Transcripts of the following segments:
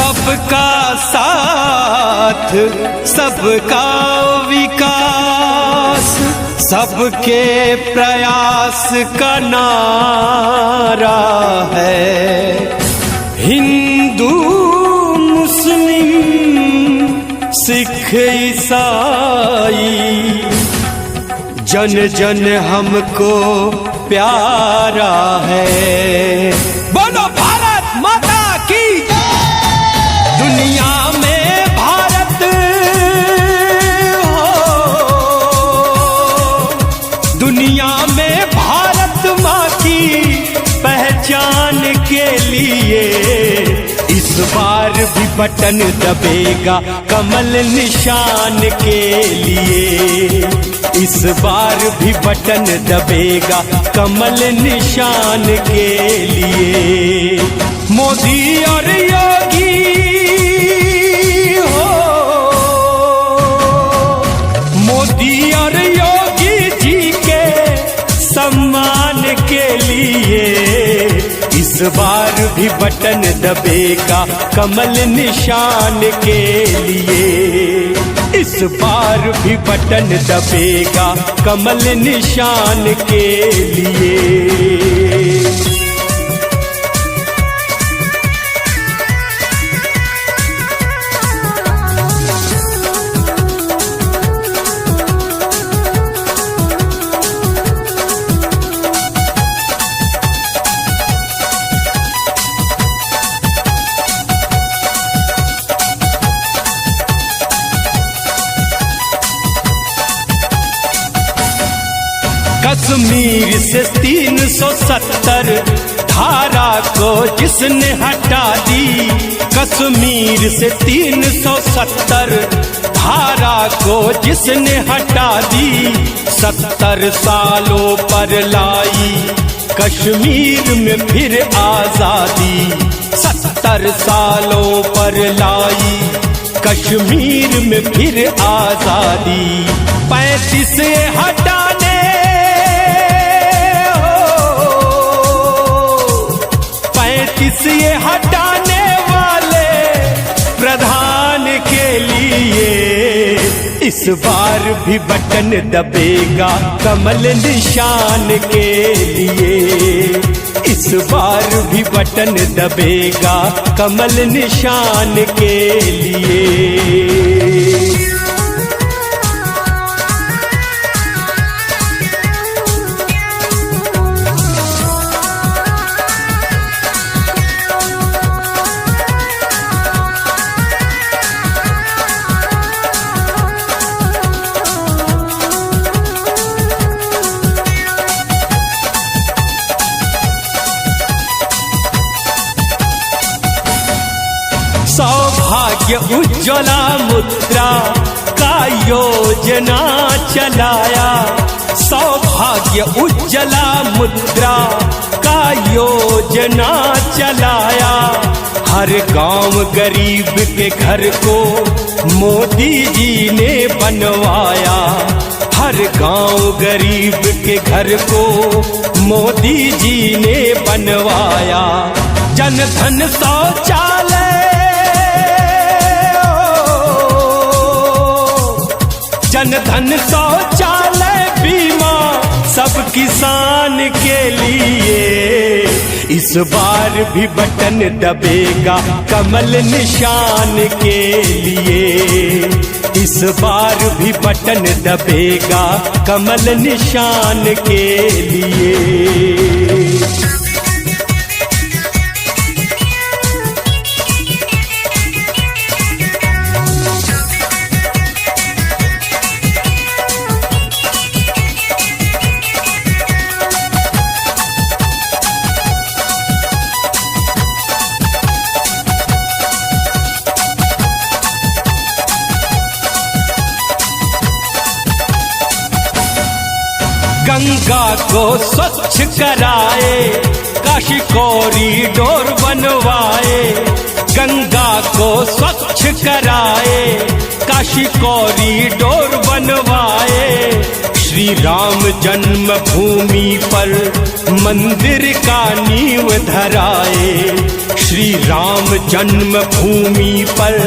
सबका साथ सबका विकास, सबके प्रयास का नारा है। हिंदू मुस्लिम सिख ईसाई, जन जन हमको प्यारा है। बोलो भारत माता की। दुनिया में भारत हो, दुनिया में भारत माँ की पहचान के लिए इस बार भी बटन दबेगा कमल निशान के लिए। इस बार भी बटन दबेगा कमल निशान के लिए। मोदी और योगी हो, मोदी और योगी जी के सम्मान के लिए इस बार भी बटन दबेगा कमल निशान के लिए। इस बार भी बटन दबेगा कमल निशान के लिए। कश्मीर से 370 धारा को जिसने हटा दी, कश्मीर से 370 धारा को जिसने हटा दी, 70 सालों पर लाई कश्मीर में फिर आजादी। 70 सालों पर लाई कश्मीर में फिर आजादी। 35 हटाने 35 ये हटाने वाले प्रधान के लिए इस बार भी बटन दबेगा कमल निशान के लिए। इस बार भी बटन दबेगा कमल निशान के लिए। सौभाग्य उज्ज्वला मुद्रा का योजना चलाया, सौभाग्य उज्ज्वला मुद्रा का योजना चलाया। हर गांव गरीब के घर को मोदी जी ने बनवाया। हर गांव गरीब के घर को मोदी जी ने बनवाया। जन धन शौचालय, जन धन शौचालय बीमा सब किसान के लिए इस बार भी बटन दबेगा कमल निशान के लिए। इस बार भी बटन दबेगा कमल निशान के लिए। गंगा को स्वच्छ कराए, काशी कॉरिडोर बनवाए। गंगा को स्वच्छ कराए, काशी कॉरिडोर बनवाए। श्री राम जन्मभूमि पर मंदिर का नींव धराए। श्री राम जन्म भूमि पर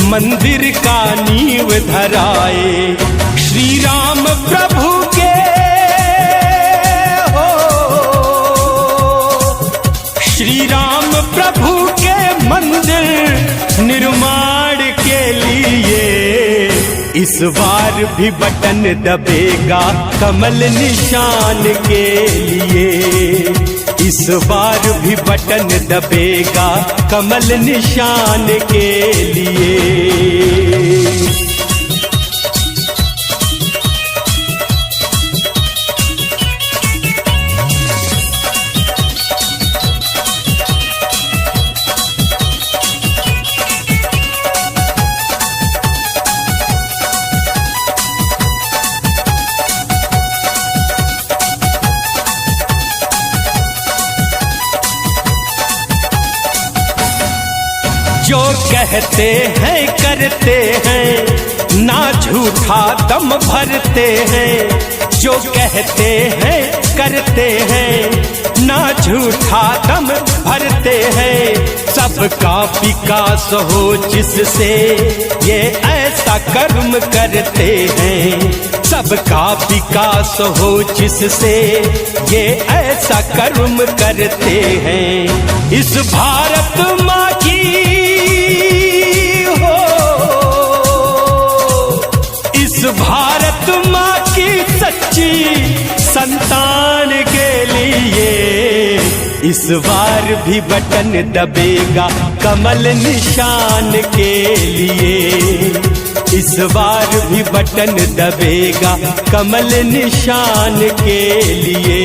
मंदिर का नींव धराए। श्री राम प्रभु के श्री राम प्रभु के मंदिर निर्माण के लिए इस बार भी बटन दबेगा कमल निशान के लिए। इस बार भी बटन दबेगा कमल निशान के लिए। जो कहते हैं करते हैं ना झूठा दम भरते हैं। जो कहते हैं करते हैं ना झूठा दम भरते हैं। सबका विकास हो जिससे ये ऐसा कर्म करते हैं। सबका विकास हो जिससे ये ऐसा कर्म करते हैं। इस भारत माँ की भारत माँ की सच्ची संतान के लिए इस बार भी बटन दबेगा कमल निशान के लिए। इस बार भी बटन दबेगा कमल निशान के लिए।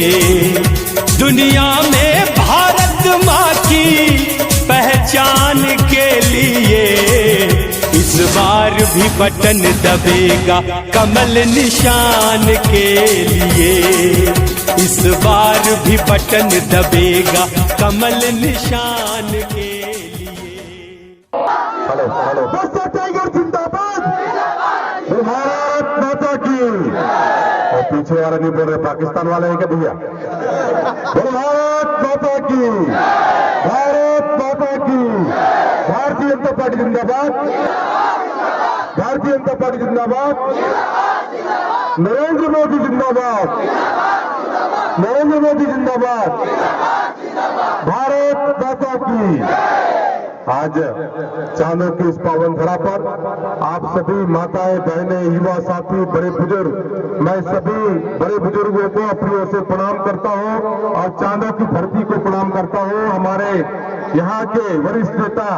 दुनिया में भारत माँ की पहचान के लिए इस बार भी बटन दबेगा कमल निशान के लिए। इस बार भी बटन दबेगा कमल निशान के लिए। हेलो हेलो दोस्तों, टाइगर जिंदाबाद, भारत माता की। और पीछे वाले नहीं बोल रहे, पाकिस्तान वाले हैं क्या भैया? भारत माता की, भारत माता की। भारतीय जनता पार्टी जिंदाबाद, भारतीय जनता पार्टी जिंदाबाद, नरेंद्र मोदी जिंदाबाद, नरेंद्र मोदी जिंदाबाद, भारत माता की। आज चांदों की इस पावन धरा पर आप सभी माताएं, बहनें, युवा साथी, बड़े बुजुर्ग, मैं सभी बड़े बुजुर्गों को अपनी ओर से प्रणाम करता हूं और चांदों की धरती को प्रणाम करता हूं। हमारे यहाँ के वरिष्ठ नेता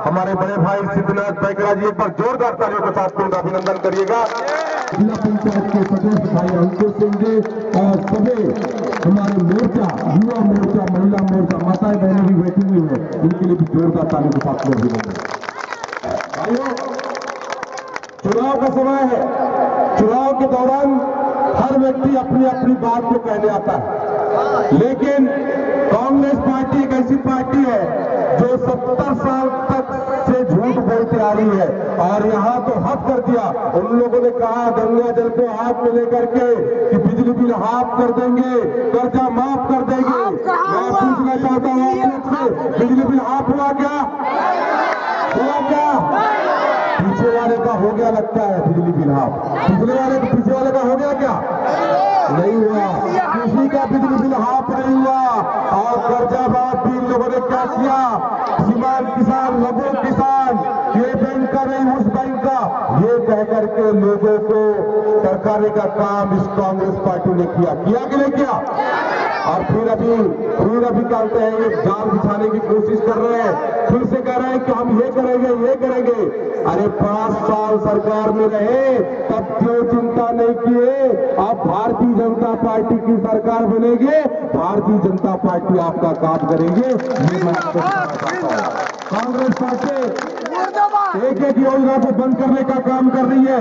हमारे बड़े भाई सिद्धनाथ पैकरा जी, एक बार जोरदार तालियों के साथ उनका अभिनंदन करिएगा। जिला पंचायत के सदस्य भाई अंकुर सिंह जी और सभी हमारे मोर्चा, युवा मोर्चा, महिला मोर्चा, माताएं बहनें भी बैठी हुई है, उनके लिए भी जोरदार तालियों के साथ अभिनंदन। भाइयों, चुनाव का समय है। चुनाव के दौरान हर व्यक्ति अपनी अपनी बात को कहने आता है, लेकिन कांग्रेस पार्टी एक ऐसी पार्टी है जो 70 साल तक से झूठ बोलती आ रही है और यहाँ तो हद कर दिया। उन लोगों ने कहा गंगा जल को हाथ में लेकर के कि बिजली बिल हाफ कर देंगे, कर्जा माफ कर देंगे। मैं पूछना चाहता हूँ आपसे, बिजली बिल हाफ हुआ क्या? हुआ क्या? पीछे वाले का हो गया लगता है बिजली बिल हाफ, पिछले वाले पीछे वाले का हो गया क्या? नहीं हुआ। किसी का बिजली बिल हाफ नहीं हुआ और कर्जा माफ भी लोगों ने क्या किया? सीमांत किसान, लघु किसान, ये बैंक का नहीं उस बैंक का, ये कह करके लोगों को सरकाने का काम इस कांग्रेस पार्टी ने किया कि नहीं किया? और फिर अभी कहते हैं, ये जाल बिछाने की कोशिश कर रहे हैं, फिर से कह रहे हैं कि हम ये करेंगे, ये करेंगे। अरे 5 साल सरकार में रहे तब क्यों चिंता नहीं किए? आप भारतीय जनता पार्टी की सरकार बनेंगे, भारतीय जनता पार्टी आपका काम करेंगे। ये मैं आपको बताना चाहता हूं। कांग्रेस पार्टी एक एक योजना को बंद करने का काम कर रही है।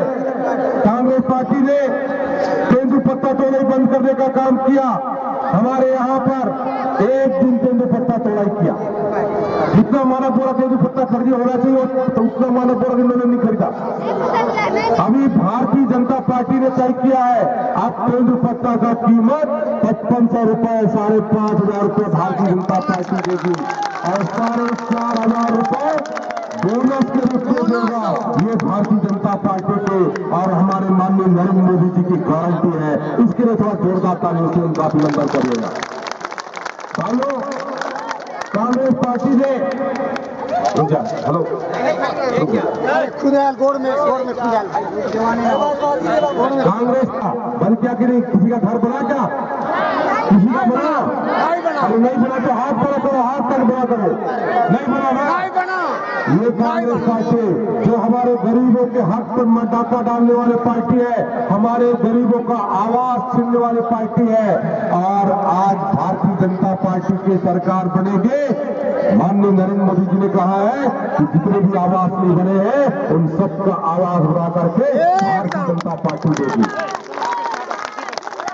कांग्रेस पार्टी ने तेंदुपत्ता तोड़ाई बंद करने का काम किया। हमारे यहाँ पर एक दिन तेंदुपत्ता तोड़ाई किया, जितना मानव बोरा तेजू पत्ता खरीदी होना चाहिए तो उतना मानव बोरा इन्होंने नहीं खरीदा। अभी भारतीय जनता पार्टी ने तय किया है अब तेजू पत्ता का कीमत 5500 रुपए, 5,500 रुपए भारतीय जनता पार्टी देगी और 4,500 रुपए बोनस के रूप में देगा। ये भारतीय जनता पार्टी के और हमारे माननीय नरेंद्र मोदी जी की गारंटी है। इसके लिए थोड़ा जोरदार तालियों से उनका अभिनंदन करिएगा। भाइयों, कांग्रेस पार्टी ने हेलो कांग्रेस का बन क्या कि नहीं, किसी का घर बना क्या, किसी का बना, अरे नहीं बना तो हाथ खड़ा करो, हाथ तक बना करो, नहीं बना ना। ये कांग्रेस पार्टी जो हमारे गरीबों के हक पर डाका डालने वाली पार्टी है, हमारे गरीबों का आवाज छीनने वाली पार्टी है। और आज भारतीय जनता पार्टी की सरकार बनेगी। माननीय नरेंद्र मोदी जी ने कहा है कि जितने भी आवास नहीं बने हैं उन सबका आवाज उड़ा करके भारतीय जनता पार्टी देगी।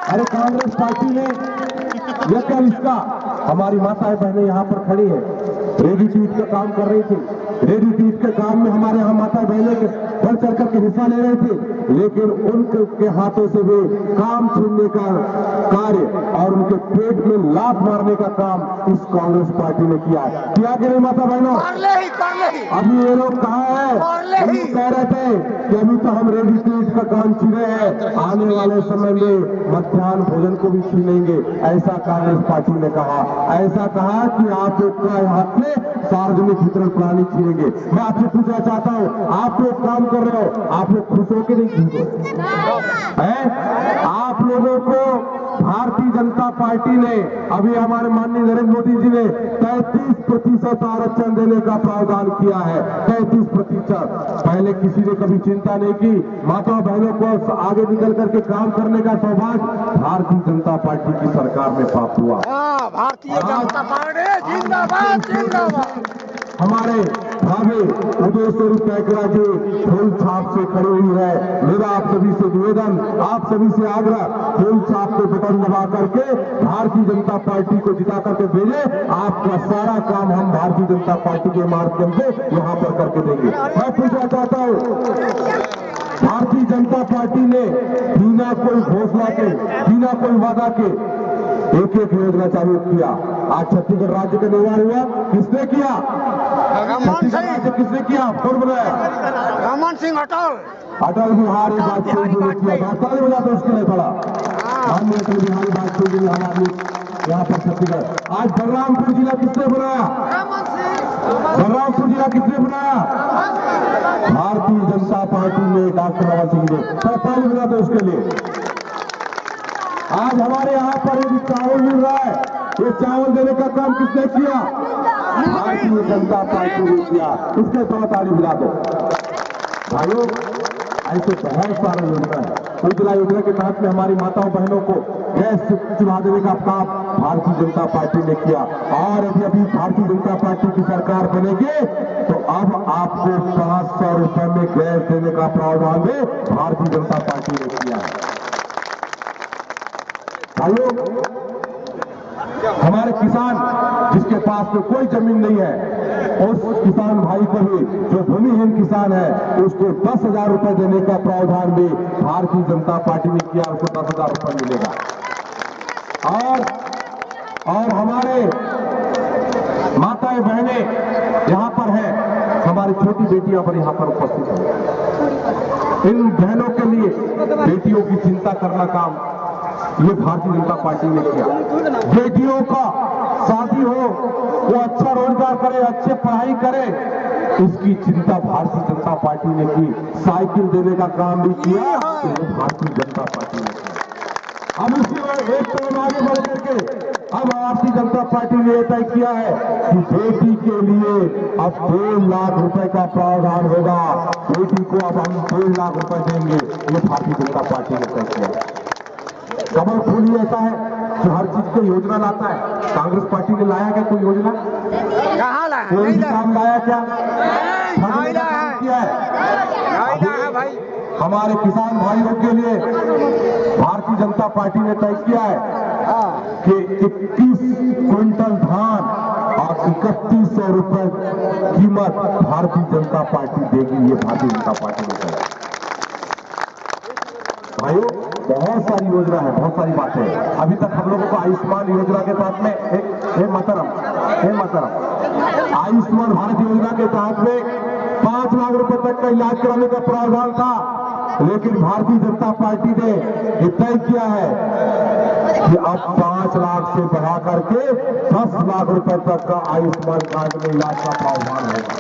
अरे कांग्रेस पार्टी ने यह क्या इसका, हमारी माताएं बहनें यहाँ पर खड़ी है, रेडी टू ईट का काम कर रही थी। रेडी टू ईट के काम में हमारे यहाँ माता बहनें के बढ़ चढ़ करके हिस्सा ले रहे थे, लेकिन उनके हाथों से भी काम छीनने का कार्य और उनके पेट में लात मारने का काम इस कांग्रेस पार्टी ने किया है। किया कि नहीं माता बहनों? अभी ये लोग कहा है, हम कह रहे थे कि अभी तो हम रेडी टू ईट का काम छीने हैं, आने वाले समय में मध्याह्न भोजन को भी छीनेंगे, ऐसा कांग्रेस पार्टी ने कहा। ऐसा कहा कि आप लोग का हाथ में सार्वजनिक वितरण प्रणाली छीनेंगे। मैं आपसे पूछना चाहता हूँ, आप लोग काम कर रहे हो, आप लोग खुश हो कि नहीं खुश हो? आप लोगों को भारतीय जनता पार्टी ने अभी हमारे माननीय नरेंद्र मोदी जी ने 33% आरक्षण देने का प्रावधान किया है। 33%। पहले किसी ने कभी चिंता नहीं की। माता बहनों को आगे निकल करके काम करने का सौभाग्य भारतीय जनता पार्टी की सरकार में प्राप्त हुआ। भारतीय जनता पार्टी जिंदाबाद जिंदाबाद। हमारे भाभी उदयश्वरी पैकरा जी फूल छाप से खड़ी हुई है। मेरा आप सभी से निवेदन, आप सभी से आग्रह, फूल छाप पे बटन दबा करके भारतीय जनता पार्टी को जिता करके भेजे। आपका सारा काम हम भारतीय जनता पार्टी के माध्यम से यहाँ पर करके देंगे। मैं पूछना चाहता हूँ, भारतीय जनता पार्टी ने बिना कोई घोषणा के, बिना कोई वादा के एक योजना चालू किया। आज छत्तीसगढ़ राज्य का निर्माण हुआ, किसने किया? छत्तीसगढ़ राज्य किसने किया? कौन बनाया? रमन सिंह अटल बिहारी वाजपेयी जी ने किया। ताली बजाते उसके लिए थोड़ा। माननीय अटल बिहारी वाजपेयी जी ने हमारे यहाँ पर छत्तीसगढ़। आज बलरामपुर जिला किसने बनाया? बलरामपुर जिला किसने बनाया? भारतीय जनता पार्टी ने, डॉक्टर रमन सिंह ने। ताली बजाते उसके लिए। आज हमारे यहाँ पर यदि चावल मिल रहा है, ये चावल देने का काम किसने किया? भारतीय जनता पार्टी ने किया। इसके थोड़ा ताली बजा दो भाइयों। ऐसे बहुत सारे योजना है। उज्ज्वला योजना के तहत में हमारी माताओं बहनों को गैस चुला देने का काम भारतीय जनता पार्टी ने किया। और यदि अभी भारतीय जनता पार्टी की सरकार बनेगी तो अब आपको 500 रुपए में गैस देने का प्रावधान भी भारतीय जनता पार्टी ने किया है। भाइयों, हमारे किसान जिसके पास में कोई जमीन नहीं है, उस किसान भाई को भी, जो भूमिहीन किसान है, उसको 10,000 रुपए देने का प्रावधान भी भारतीय जनता पार्टी ने किया। उसको 10,000 रुपए मिलेगा। और हमारे माताएं बहनें यहाँ पर हैं, हमारी छोटी बेटियां पर यहाँ पर उपस्थित हैं। इन बहनों के लिए बेटियों की चिंता करना काम ये भारतीय जनता पार्टी ने किया। बेटियों का शादी हो, वो अच्छा रोजगार करे, अच्छे पढ़ाई करे, इसकी चिंता भारतीय जनता पार्टी ने की। साइकिल देने का काम भी किया, तो वो भारतीय जनता पार्टी ने किया। अब इसी एक कदम आगे बढ़ करके अब भारतीय जनता पार्टी ने यह तय किया है कि बेटी के लिए अब 1.5 लाख रुपए का प्रावधान होगा। बेटी को अब हम 1.5 लाख रुपए देंगे, ये भारतीय जनता पार्टी ने तय किया। कमल फूल ही ऐसा है जो हर चीज को योजना लाता है। कांग्रेस पार्टी ने लाया क्या कोई योजना? कहाँ लाया? कोई भी काम लाया क्या? किया है भाई। हमारे किसान भाइयों के लिए भारतीय जनता पार्टी ने तय किया है कि 21 क्विंटल धान और 3100 रुपए कीमत भारतीय जनता पार्टी देगी। ये भारतीय जनता पार्टी ने कहा। भाइयों, बहुत सारी योजना है, बहुत सारी बातें हैं। अभी तक हम लोगों को आयुष्मान योजना के तहत में हे मातरम आयुष्मान भारत योजना के तहत में 5 लाख रुपए तक का इलाज कराने का प्रावधान था, लेकिन भारतीय जनता पार्टी ने तय किया है कि अब 5 लाख से बढ़ा करके 10 लाख रुपए तक का आयुष्मान कार्ड में इलाज का प्रावधान होगा।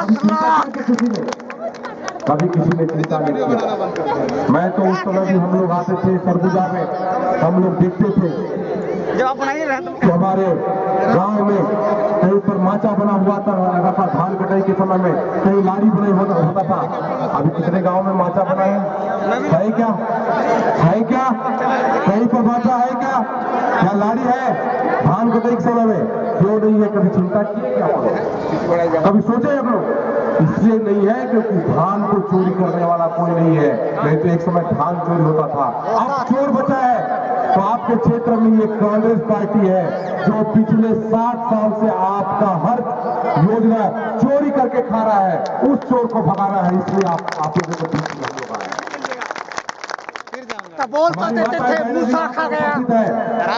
10 लाख कभी किसी ने चिंता नहीं किया। मैं तो उस समय भी हम लोग आते थे सरगुजा में, हम लोग देखते थे जब आप नहीं रहते कि हमारे गांव में कहीं पर माचा बना हुआ था, धान कटाई के समय में कहीं लाड़ी बने होता था। अभी कितने गांव में माचा बना है क्या? कहीं पर माचा है क्या लाड़ी है धान कटाई के समय में? क्यों नहीं है? कभी चिंता की क्या? कभी सोचे हम लोग? इसलिए नहीं है क्योंकि धान को चोरी करने वाला कोई नहीं है। नहीं तो एक समय धान चोरी होता था, अब चोर बचा है। तो आपके क्षेत्र में ये कांग्रेस पार्टी है जो पिछले 60 साल से आपका हर योजना चोरी करके खा रहा है। उस चोर को भगाना है, इसलिए आप लोगों को बीच में हम लोग आए। बोलते देते थे मूसा खा गया,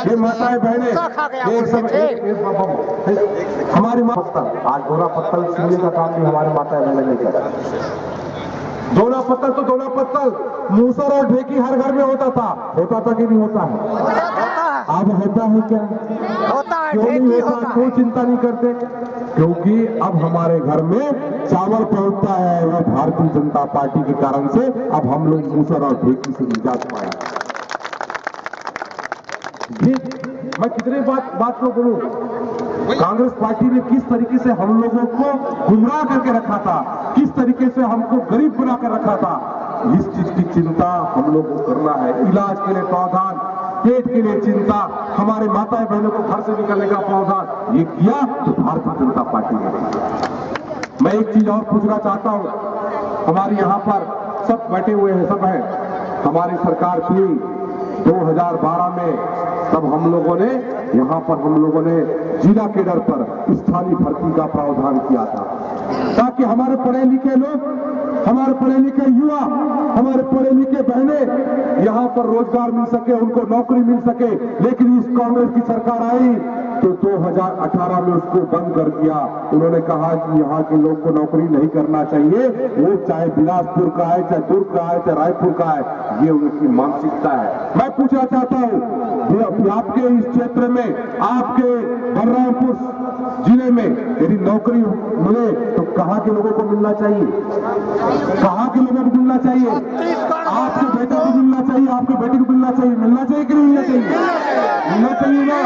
ये माताएं बहनें एक समय हमारी आज दोना पत्तल सीने का काम भी हमारे माताएं बहनें नहीं कर रही। दोना पत्तल तो दोना पत्तल, मूसर और ढेकी हर घर में होता था कि नहीं होता है? अब होता है क्या? क्यों नहीं होता? क्यों चिंता नहीं करते? क्योंकि अब हमारे घर में चावल पहुंचता है, वो भारतीय जनता पार्टी के कारण से अब हम लोग मूसर और ढेकी से निजात पाए। मैं कितने बात को बोलूं, कांग्रेस पार्टी ने किस तरीके से हम लोगों को गुमराह करके रखा था, किस तरीके से हमको गरीब बनाकर रखा था। इस चीज की चिंता हम लोग को करना है। इलाज के लिए प्रावधान, पेट के लिए चिंता, हमारे माताएं बहनों को घर से निकलने का प्रावधान, ये किया तो भारतीय जनता पार्टी ने किया। मैं एक चीज और पूछना चाहता हूं, हमारे यहाँ पर सब बैठे हुए हैं, सब हैं, हमारी सरकार थी 2012 में, तब हम लोगों ने यहाँ पर जिला केडर पर स्थानीय भर्ती का प्रावधान किया था, ताकि हमारे पढ़े लिखे लोग, हमारे पढ़े लिखे युवा, हमारे पढ़े लिखे बहनें यहाँ पर रोजगार मिल सके, उनको नौकरी मिल सके। लेकिन इस कांग्रेस की सरकार आई तो 2018 में उसको बंद कर दिया। उन्होंने कहा कि यहाँ के लोग को नौकरी नहीं करना चाहिए, वो चाहे बिलासपुर का है, चाहे दुर्ग का है, चाहे रायपुर का है, ये उनकी मानसिकता है। मैं पूछना चाहता हूँ, आपके इस क्षेत्र में, आपके बलरामपुर जिले में यदि नौकरी मिले तो कहाँ के लोगों को मिलना चाहिए? कहाँ के लोगों को मिलना चाहिए? आपके बेटे को मिलना चाहिए, आपके बेटे को मिलना चाहिए। मिलना चाहिए कि नहीं मिलना चाहिए? मिलना चाहिए ना।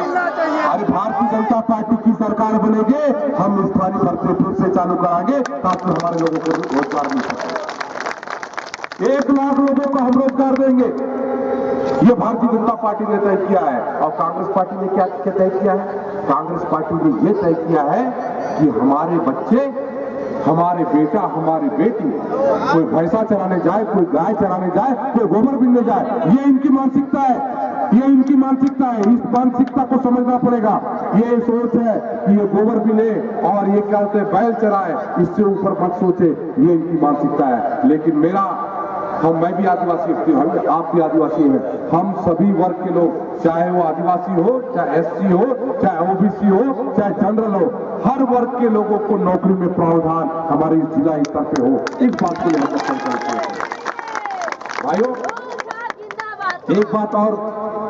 अरे भारतीय जनता पार्टी की सरकार बनेगी, हम स्थानीय भर्ती फिर से चालू कराएंगे ताकि हमारे लोगों को रोजगार मिल सके। 1 लाख लोगों को हम रोजगार देंगे, ये भारतीय जनता पार्टी ने तय किया है। और कांग्रेस पार्टी ने क्या तय किया है? कांग्रेस पार्टी ने यह तय किया है कि हमारे बच्चे, हमारे बेटा, हमारी बेटी, कोई भैंसा चराने जाए, कोई गाय चराने जाए, कोई गोबर बीनने जाए, ये इनकी मानसिकता है, ये इनकी मानसिकता है। इस मानसिकता को समझना पड़ेगा। ये सोच है कि ये गोबर बीने और ये क्या होते हैं बैल चराए, इससे ऊपर मत सोचे, ये इनकी मानसिकता है। लेकिन मैं भी आदिवासी व्यक्ति हूं, आप भी आदिवासी हैं, हम सभी वर्ग के लोग, चाहे वो आदिवासी हो, चाहे एससी हो, चाहे ओबीसी हो, चाहे जनरल हो, हर वर्ग के लोगों को नौकरी में प्रावधान हमारे जिला स्तर पे हो, इस बात के लिए हम संकल्प करते हैं। भाइयों, एक बात और,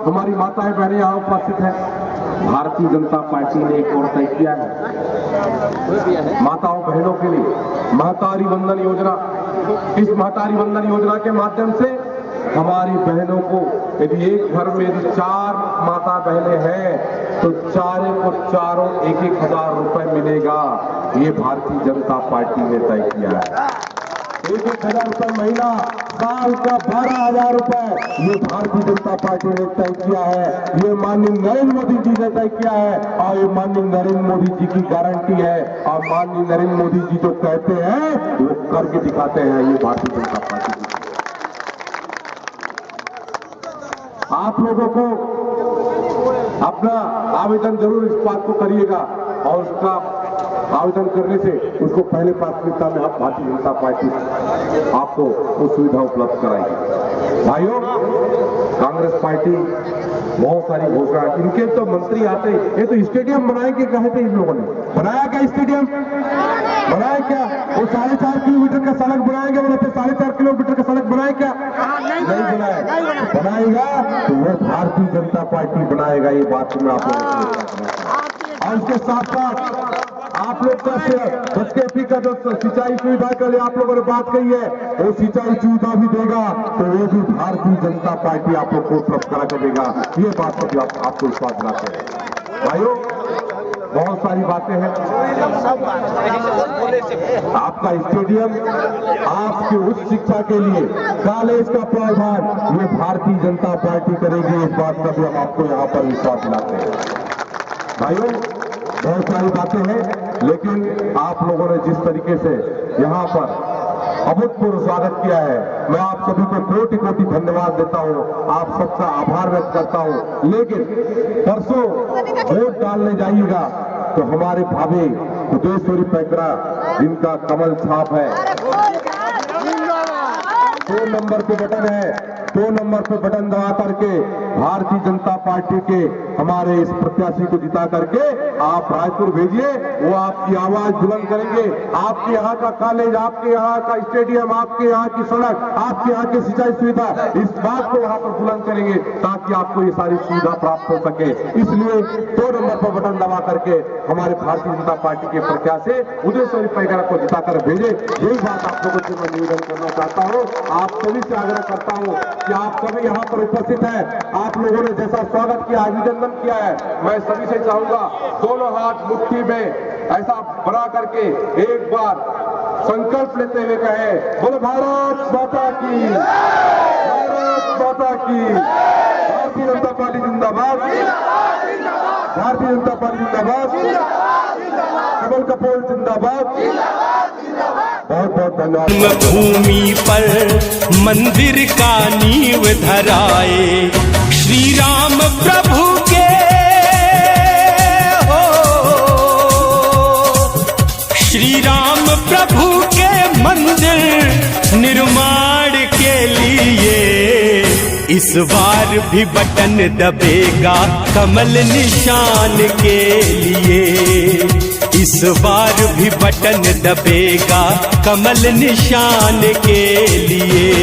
हमारी माताएं बहनें यहाँ उपस्थित हैं, भारतीय जनता पार्टी ने एक और तय किया है माताओं बहनों के लिए महतारी वंदन योजना। इस महतारी वंदन योजना के माध्यम से हमारी बहनों को, यदि एक घर में यदि 4 माता बहनें हैं तो चारों 1,000 रुपए मिलेगा। ये भारतीय जनता पार्टी ने तय किया है। 1,000 रुपए महीना, साल का 12,000 रुपए, ये भारतीय जनता पार्टी ने तय किया है। ये माननीय नरेंद्र मोदी जी ने तय किया है और ये माननीय नरेंद्र मोदी जी की गारंटी है। और माननीय नरेंद्र मोदी जी जो कहते हैं वो करके दिखाते हैं, ये भारतीय जनता पार्टी की। आप लोगों को अपना आवेदन जरूर इस बात को करिएगा और उसका आवेदन करने से उसको पहले प्राथमिकता में आप भारतीय जनता पार्टी आपको वो सुविधा उपलब्ध कराएगी। भाइयों, कांग्रेस पार्टी बहुत सारी घोषणा, इनके तो मंत्री आते, ये तो स्टेडियम बनाए के कहे थे इन लोगों ने, बनाया क्या स्टेडियम? बनाया क्या? वो 4.5 किलोमीटर का सड़क बनाएंगे, बोले थे 4.5 किलोमीटर का सड़क बनाए क्या? नहीं बनाया। बनाएगा तो वो भारतीय जनता पार्टी बनाएगा, ये बात मैं आप लोगों को। और उसके साथ साथ आप लोग का बचकेपी का जो सिंचाई सुविधा के लिए आप लोगों ने बात कही है, वो सिंचाई सुविधा भी देगा तो वो भी भारतीय जनता पार्टी आप लोग को उपलब्ध करा कर देगा। ये बात भी आपको विश्वास दिलाते हैं। भाइयों, बहुत सारी बातें हैं। आपका स्टेडियम, आपकी उच्च शिक्षा के लिए कॉलेज का प्रावधान ये भारतीय जनता पार्टी करेगी, इस बात का भी हम आपको यहाँ पर विश्वास दिलाते हैं। भाइयों, बहुत सारी बातें हैं, लेकिन आप लोगों ने जिस तरीके से यहाँ पर अभूतपूर्व स्वागत किया है, मैं आप सभी को कोटि कोटि धन्यवाद देता हूँ, आप सबका आभार व्यक्त करता हूँ। लेकिन परसों वोट डालने जाइएगा तो हमारे भाभी उदयश्वरी पैकरा, जिनका कमल छाप है, 2 नंबर पे बटन है, 2 नंबर पे बटन दबा करके भारतीय जनता पार्टी के हमारे इस प्रत्याशी को जिता करके आप रायपुर भेजिए। वो आपकी आवाज बुलंद करेंगे, आपके यहाँ का कॉलेज, आपके यहाँ का स्टेडियम, आपके यहाँ की सड़क, आपके यहाँ की सिंचाई सुविधा, इस बात को वहां पर बुलंद करेंगे ताकि आपको ये सारी सुविधा प्राप्त हो सके। इसलिए 2 नंबर पर बटन दबा करके हमारे भारतीय जनता पार्टी के प्रत्याशी उदयश्वरी पैकरा को जिताकर भेजे। यही बात आप लोगों से मैं निवेदन करना चाहता हूँ। आप सभी से आग्रह करता हूँ कि आप सभी यहाँ पर उपस्थित हैं, आप लोगों ने जैसा स्वागत किया, अभिनंदन किया है, मैं सभी से चाहूंगा दोनों हाथ मुट्ठी में ऐसा बना करके एक बार संकल्प लेते हुए कहे, बोलो भारत माता की, भारत माता की, भारतीय जनता पार्टी जिंदाबाद, भारतीय जनता पार्टी जिंदाबाद, कमल कपूर जिंदाबाद। बहुत बहुत धन्यवाद। भूमि पर मंदिर का नींव धराए श्री राम प्रभु के हो, श्री राम प्रभु के मंदिर निर्माण के लिए इस बार भी बटन दबेगा कमल निशान के लिए, इस बार भी बटन दबेगा कमल निशान के लिए।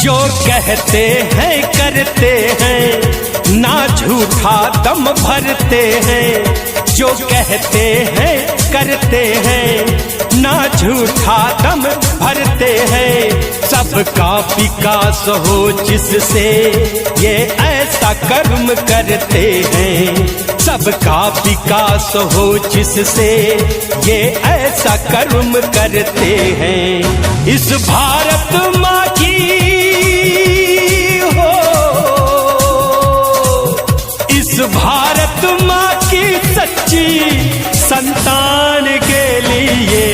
जो कहते हैं करते हैं, ना झूठा दम भरते हैं, जो कहते हैं करते हैं, ना झूठा दम भरते हैं, सबका विकास हो जिससे ये ऐसा कर्म करते हैं, सबका विकास हो जिससे ये ऐसा कर्म करते हैं। इस भारत माँ की हो, इस भारत माँ की सच्ची संतान के लिए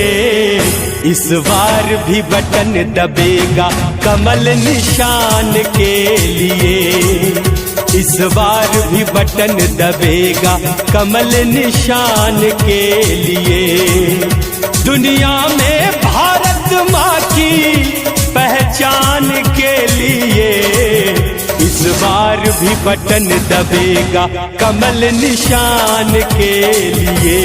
इस बार भी बटन दबेगा कमल निशान के लिए, इस बार भी बटन दबेगा कमल निशान के लिए। दुनिया में भारत माँ की पहचान के लिए इस बार भी बटन दबेगा कमल निशान के लिए,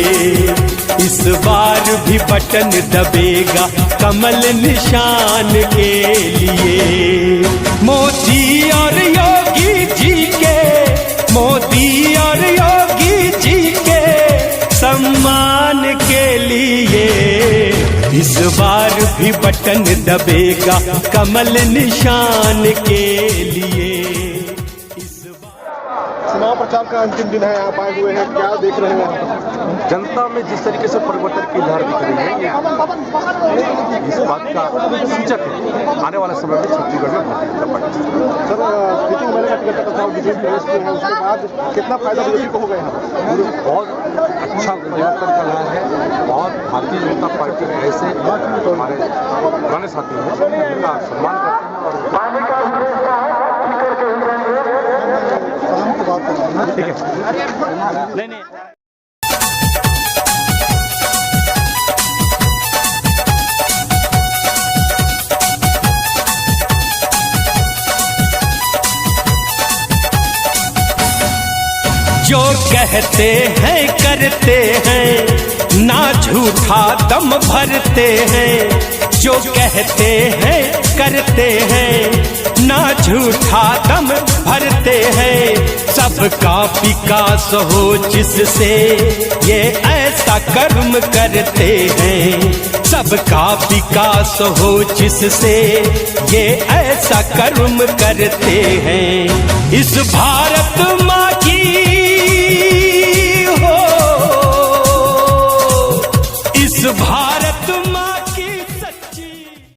इस बार भी बटन दबेगा कमल निशान के लिए। मोदी और योगी जी के, मोदी और योगी जी के सम्मान के लिए इस बार भी बटन दबेगा कमल निशान के लिए। इस बार प्रचार का अंतिम दिन है, आप आए हुए हैं, क्या देख रहे हैं? जनता में जिस तरीके से परिवर्तन की लहर दिख रही है, ये इस बात का सूचक है आने वाले समय में छत्तीसगढ़ में Bharatiya Janata party. Sir, meeting मैंने का टिकट था, विशेष प्रवेश किए हैं, उसके बाद कितना फायदा बीजेपी को होगा यहाँ? बहुत अच्छा परिवर्तन का लहर है। बहुत भारतीय जनता पार्टी के ऐसे हमारे पुराने साथी हैं जिनका सम्मान करते हैं। ठीक है, नहीं जो कहते हैं करते हैं, ना झूठा दम भरते हैं। जो कहते हैं करते हैं, ना झूठा दम भरते हैं। सबका विकास हो जिससे ये ऐसा कर्म करते हैं। सबका विकास हो जिससे ये ऐसा कर्म करते हैं। इस भारत माँ की इस